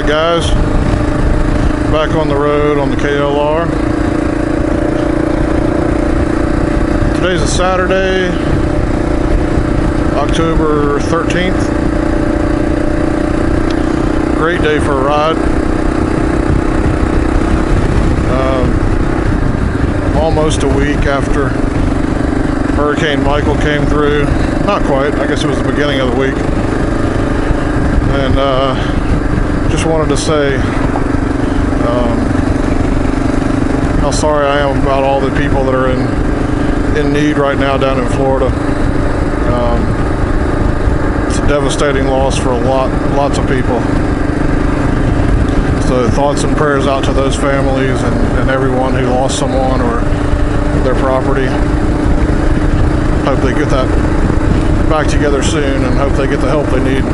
guys, back on the road on the KLR. Today's a Saturday, October 13th. Great day for a ride. Almost a week after Hurricane Michael came through. Not quite, I guess it was the beginning of the week. And just wanted to say how sorry I am about all the people that are in need right now down in Florida. It's a devastating loss for lots of people. So thoughts and prayers out to those families and everyone who lost someone or their property. Hope they get that back together soon and hope they get the help they need.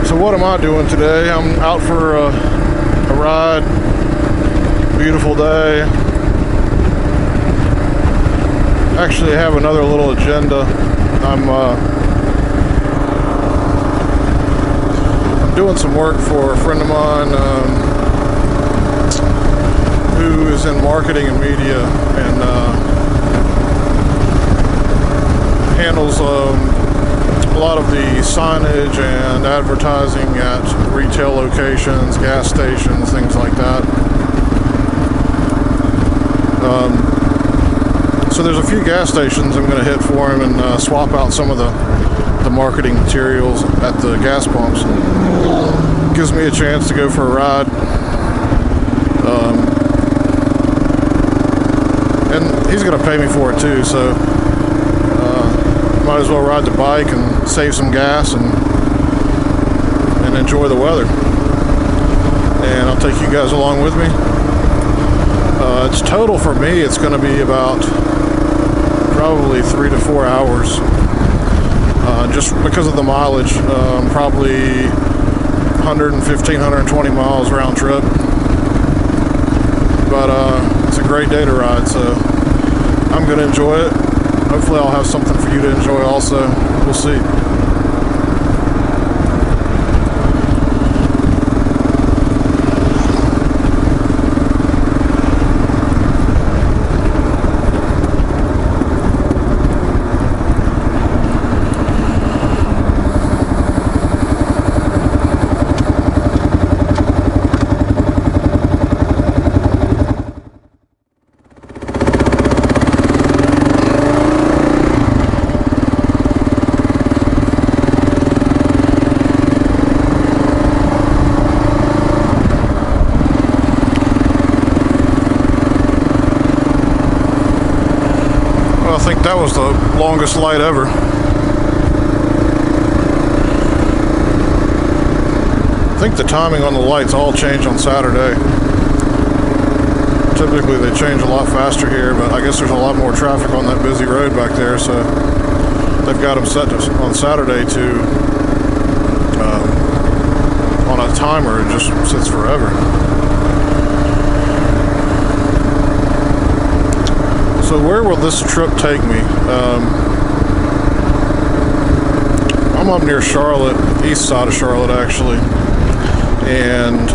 So what am I doing today? I'm out for a ride. Beautiful day. Actually, I have another little agenda. I'm doing some work for a friend of mine who is in marketing and media and handles a lot of the signage and advertising at retail locations, gas stations, things like that. So there's a few gas stations I'm going to hit for him and swap out some of the marketing materials at the gas pumps. Gives me a chance to go for a ride. And he's going to pay me for it too, so might as well ride the bike and save some gas and enjoy the weather. And I'll take you guys along with me. It's total for me, it's going to be about probably 3 to 4 hours. Just because of the mileage, probably 115, 120 miles round trip. But it's a great day to ride, so I'm going to enjoy it. Hopefully I'll have something for you to enjoy also. We'll see. I think that was the longest light ever. I think the timing on the lights all change on Saturday. Typically they change a lot faster here, but I guess there's a lot more traffic on that busy road back there, so they've got them set on Saturday to on a timer. It just sits forever. So where will this trip take me? I'm up near Charlotte, east side of Charlotte actually, and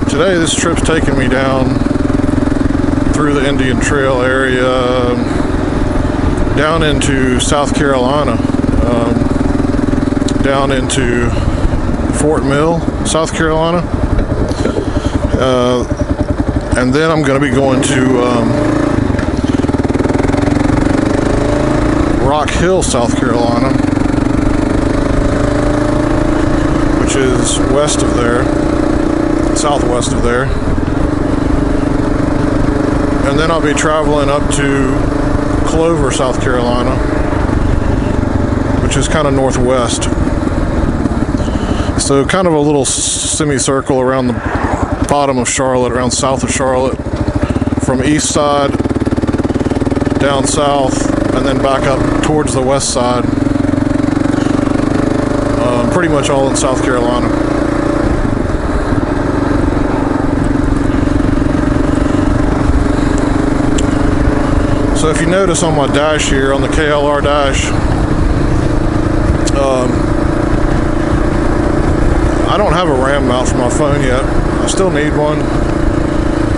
today this trip's taking me down through the Indian Trail area, down into South Carolina, down into Fort Mill, South Carolina, and then I'm going to be going to Rock Hill, South Carolina, which is west of there, southwest of there. And then I'll be traveling up to Clover, South Carolina, which is kind of northwest. So kind of a little semicircle around the bottom of Charlotte, around south of Charlotte, from east side down south, and then back up towards the west side. Pretty much all in South Carolina. So if you notice on my dash here, on the KLR dash, I don't have a RAM mount for my phone yet. I still need one.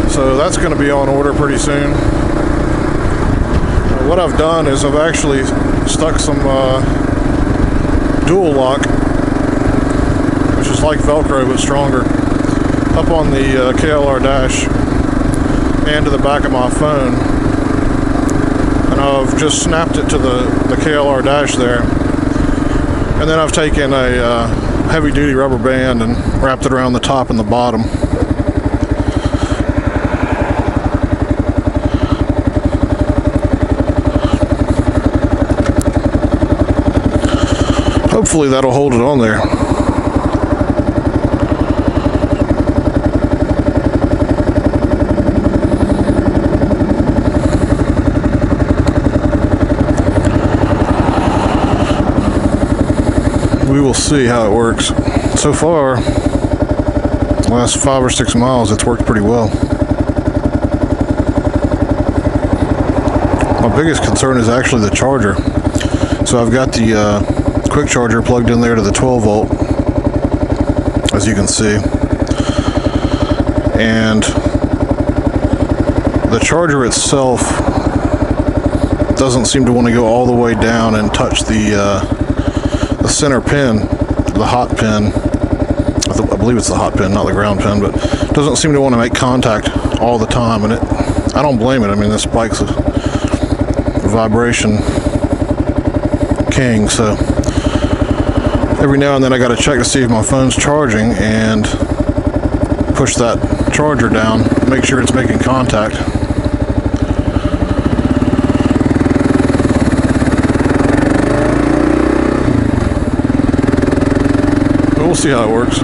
So that's going to be on order pretty soon. What I've done is I've actually stuck some dual lock, which is like Velcro but stronger, up on the KLR dash and to the back of my phone. And I've just snapped it to the KLR dash there. And then I've taken a heavy duty rubber band and wrapped it around the top and the bottom. Hopefully that'll hold it on there. We will see how it works. So far, the last 5 or 6 miles, it's worked pretty well. My biggest concern is actually the charger. So I've got the quick charger plugged in there to the 12 volt, as you can see, and the charger itself doesn't seem to want to go all the way down and touch the center pin, the hot pin. I believe it's the hot pin, not the ground pin, but it doesn't seem to want to make contact all the time, and I don't blame it. I mean, this bike's a vibration king, so every now and then I got to check to see if my phone's charging and push that charger down, make sure it's making contact. But we'll see how it works.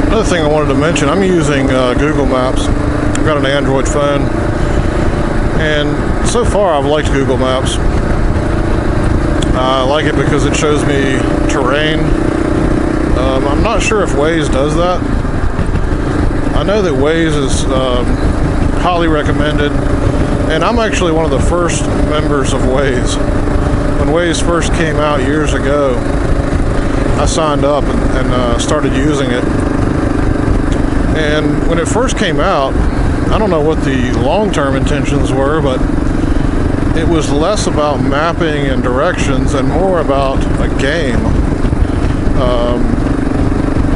Another thing I wanted to mention, I'm using Google Maps. I've got an Android phone, and so far I've liked Google Maps. I like it because it shows me terrain. I'm not sure if Waze does that. I know that Waze is highly recommended, and I'm actually one of the first members of Waze. When Waze first came out years ago, I signed up and started using it. And when it first came out, I don't know what the long-term intentions were, but it was less about mapping and directions and more about a game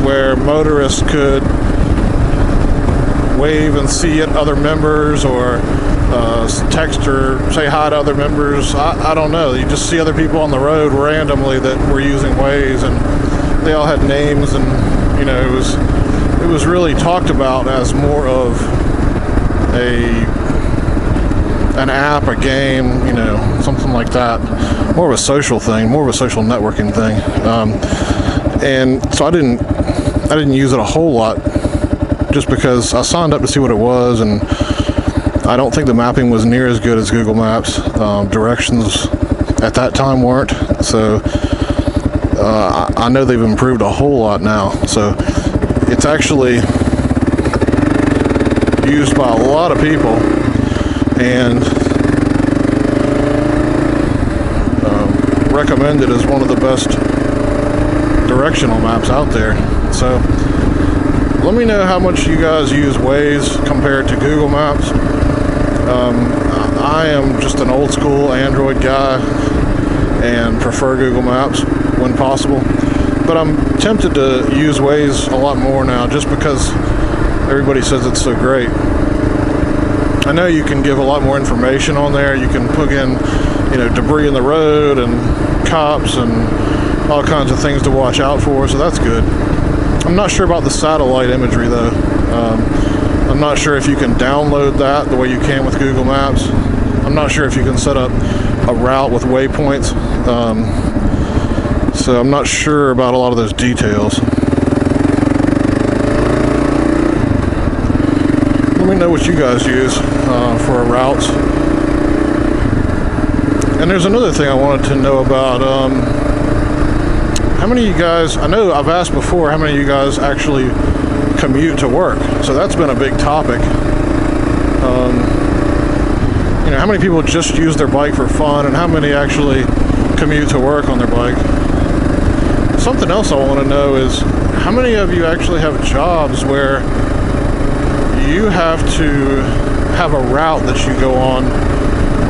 where motorists could wave and see at other members, or text or say hi to other members. I don't know. You just see other people on the road randomly that were using Waze, and they all had names, and you know, it was really talked about as more of an app, a game, you know, something like that. More of a social thing, more of a social networking thing. And so I didn't use it a whole lot, just because I signed up to see what it was, and I don't think the mapping was near as good as Google Maps. Directions at that time weren't. So I know they've improved a whole lot now. So it's actually used by a lot of people, and recommended as one of the best directional maps out there. So let me know how much you guys use Waze compared to Google Maps. I am just an old school Android guy and prefer Google Maps when possible. But I'm tempted to use Waze a lot more now, just because everybody says it's so great. I know you can give a lot more information on there. You can put in, debris in the road and cops and all kinds of things to watch out for, so that's good. I'm not sure about the satellite imagery though. I'm not sure if you can download that the way you can with Google Maps. I'm not sure if you can set up a route with waypoints. So I'm not sure about a lot of those details. Let me know what you guys use for routes. And there's another thing I wanted to know about. How many of you guys, I know I've asked before, how many of you guys actually commute to work? So that's been a big topic. How many people just use their bike for fun, and how many actually commute to work on their bike? Something else I want to know is, how many of you actually have jobs where you have to have a route that you go on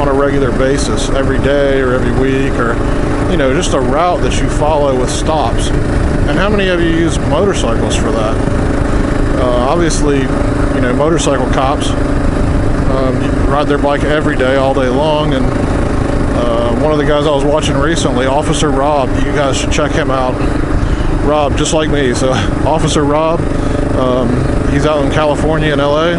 a regular basis, every day or every week, or just a route that you follow with stops? And how many of you use motorcycles for that? Obviously, motorcycle cops ride their bike every day, all day long, and one of the guys I was watching recently, Officer Rob, you guys should check him out. Rob, just like me, so Officer Rob, he's out in California and LA.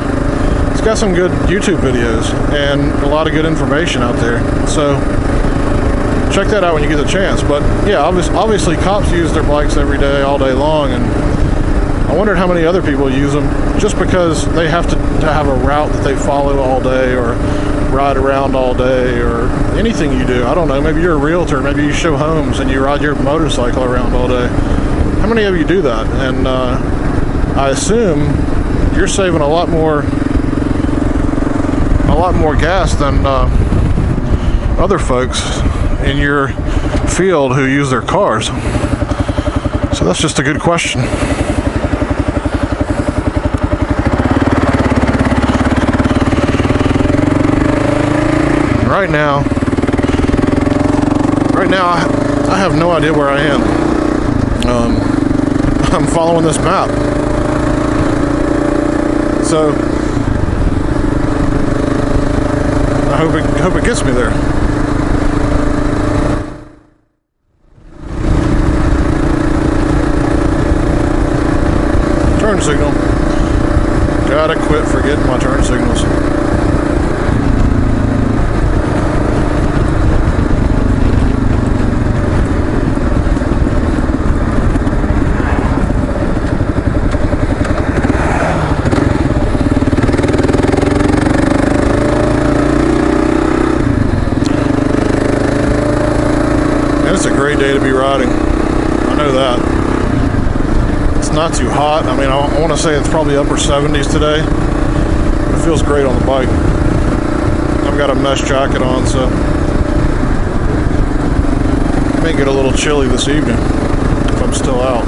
He's got some good YouTube videos and a lot of good information out there, so check that out when you get the chance. But yeah, obviously cops use their bikes every day, all day long, and I wondered how many other people use them just because they have to have a route that they follow all day, or ride around all day, or anything you do. I don't know, maybe you're a realtor, maybe you show homes and you ride your motorcycle around all day. How many of you do that? And I assume you're saving a lot more gas than other folks in your field who use their cars. So that's just a good question. Right now I have no idea where I am. I'm following this map. So I hope it gets me there. Turn signal. Gotta quit forgetting my turn signals. It's a great day to be riding. I know that. It's not too hot. I mean, I want to say it's probably upper 70s today. It feels great on the bike. I've got a mesh jacket on, so it may get a little chilly this evening if I'm still out.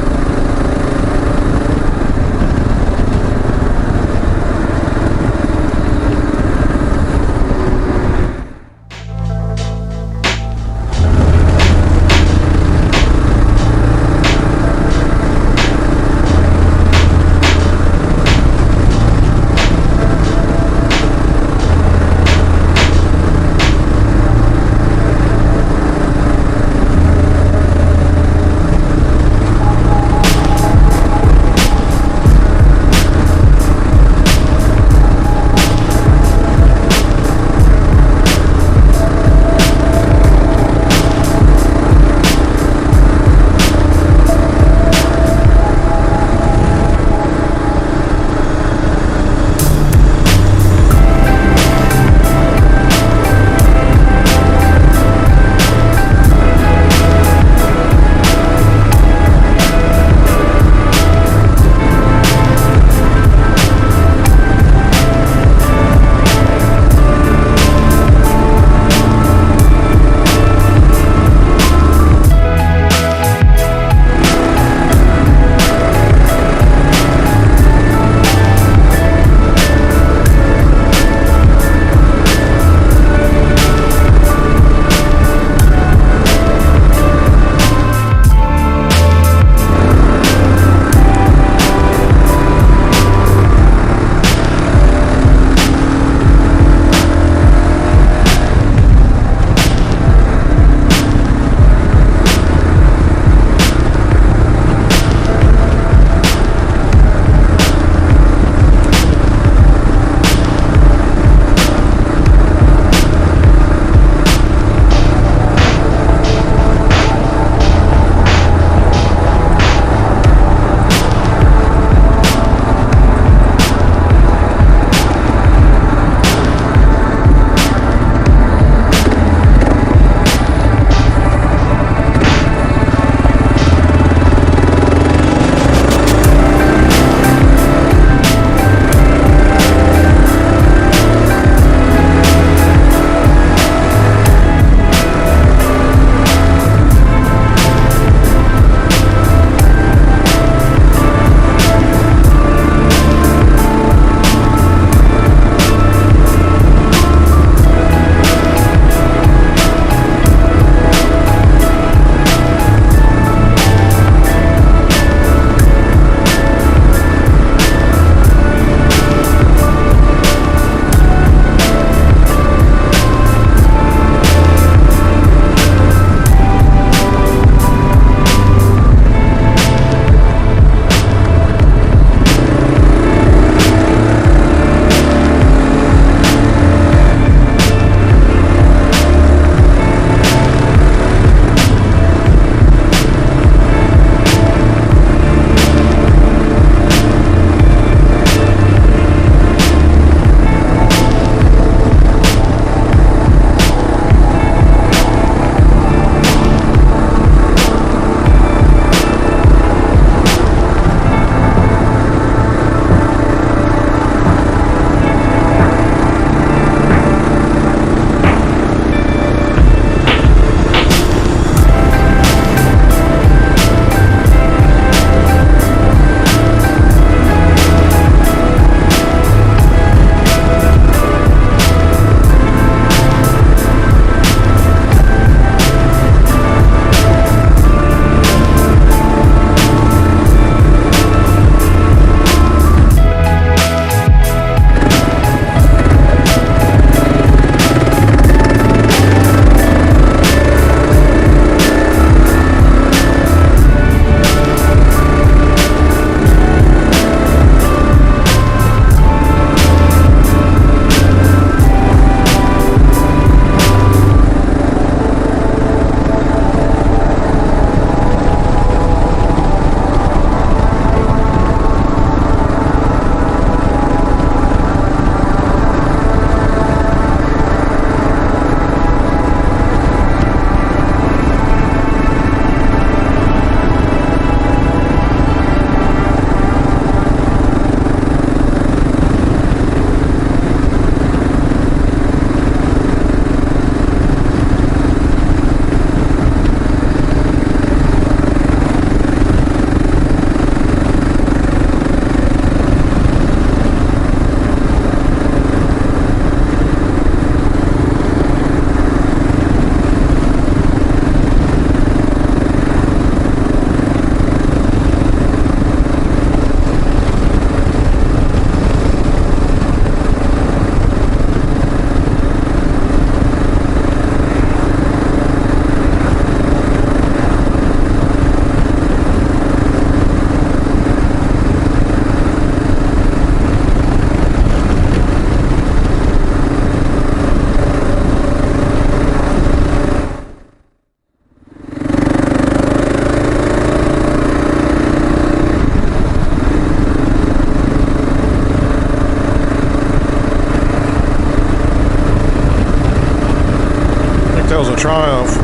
Triumph,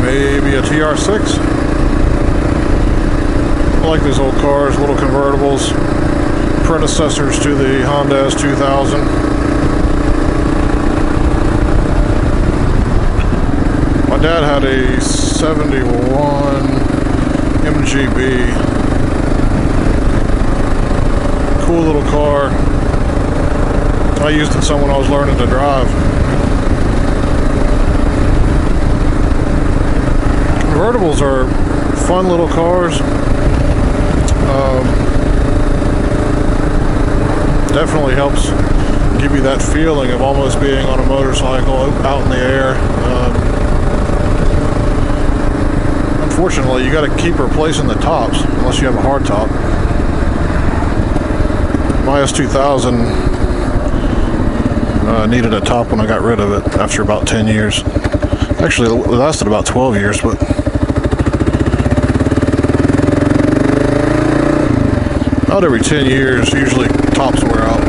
maybe a TR6. I like these old cars, little convertibles, predecessors to the Honda S2000. My dad had a 71 MGB. Cool little car. I used it some when I was learning to drive. Convertibles are fun little cars. Definitely helps give you that feeling of almost being on a motorcycle out in the air. Unfortunately, you got to keep replacing the tops unless you have a hard top. My S2000 needed a top when I got rid of it after about 10 years. Actually, it lasted about 12 years, but about every 10 years, usually tops wear out.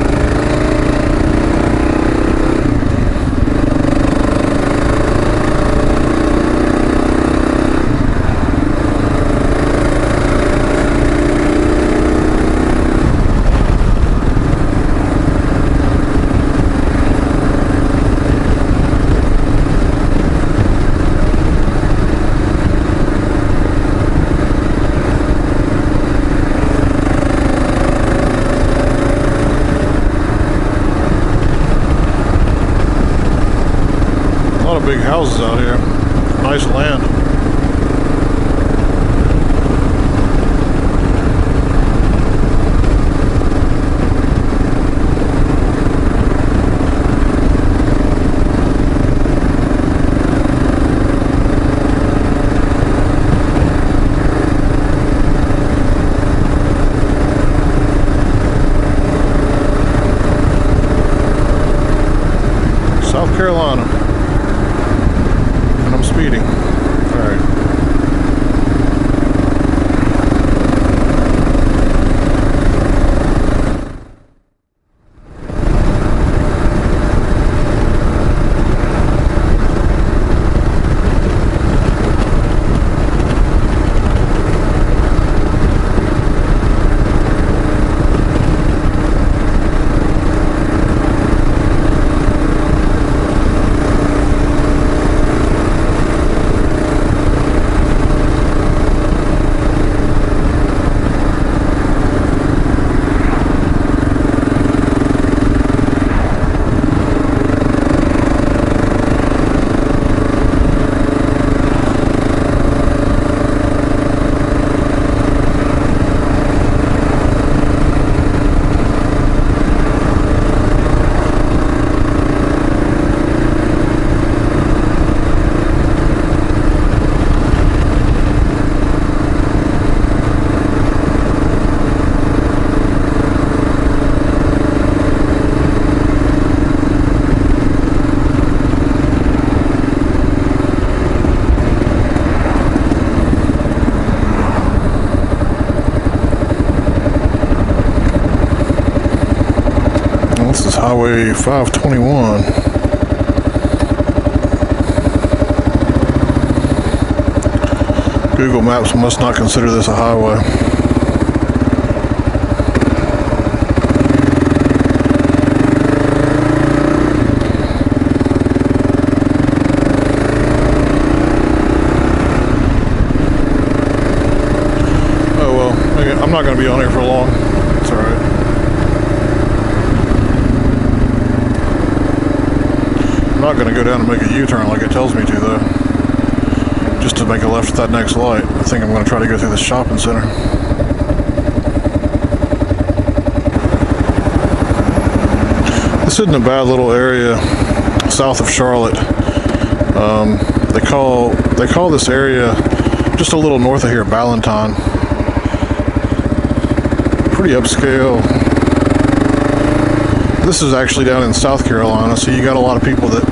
A lot of big houses out here. Nice land. South Carolina. And I'm speeding. Alright. This is Highway 521. Google Maps must not consider this a highway. Oh well, I'm not going to be on here for long. It's alright. I'm not going to go down and make a U-turn like it tells me to, though. Just to make a left at that next light. I think I'm going to try to go through this shopping center. This isn't a bad little area south of Charlotte. They call this area just a little north of here Ballantyne. Pretty upscale. This is actually down in South Carolina, so you got a lot of people that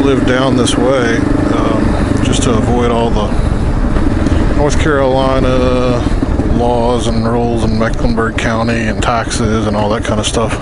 live down this way, just to avoid all the North Carolina laws and rules in Mecklenburg County and taxes and all that kind of stuff.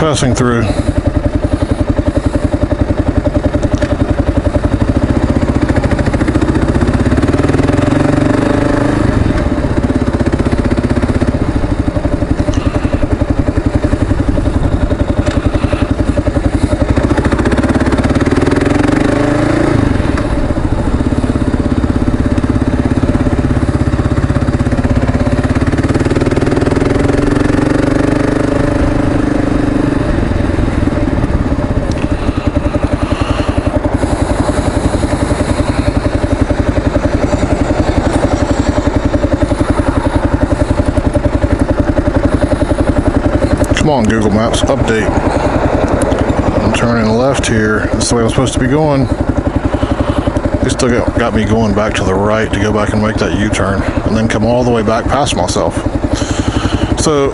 passing through. Come on, Google Maps, update. I'm turning left here. That's the way I'm supposed to be going. It still got me going back to the right to go back and make that U-turn and then come all the way back past myself. So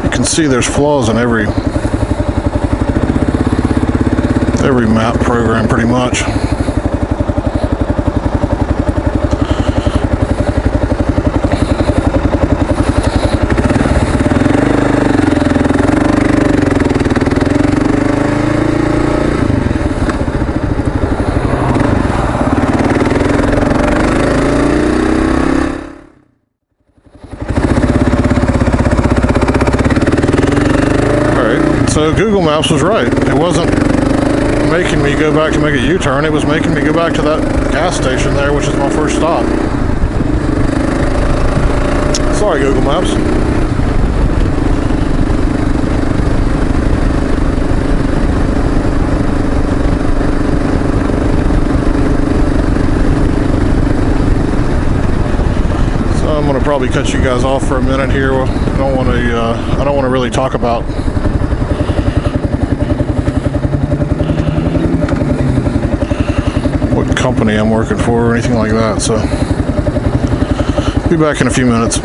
you can see there's flaws in every map program pretty much. So Google Maps was right. It wasn't making me go back to make a U-turn. It was making me go back to that gas station there, which is my first stop. Sorry, Google Maps. So I'm going to probably cut you guys off for a minute here. I don't want to really talk about what company I'm working for or anything like that, so be back in a few minutes.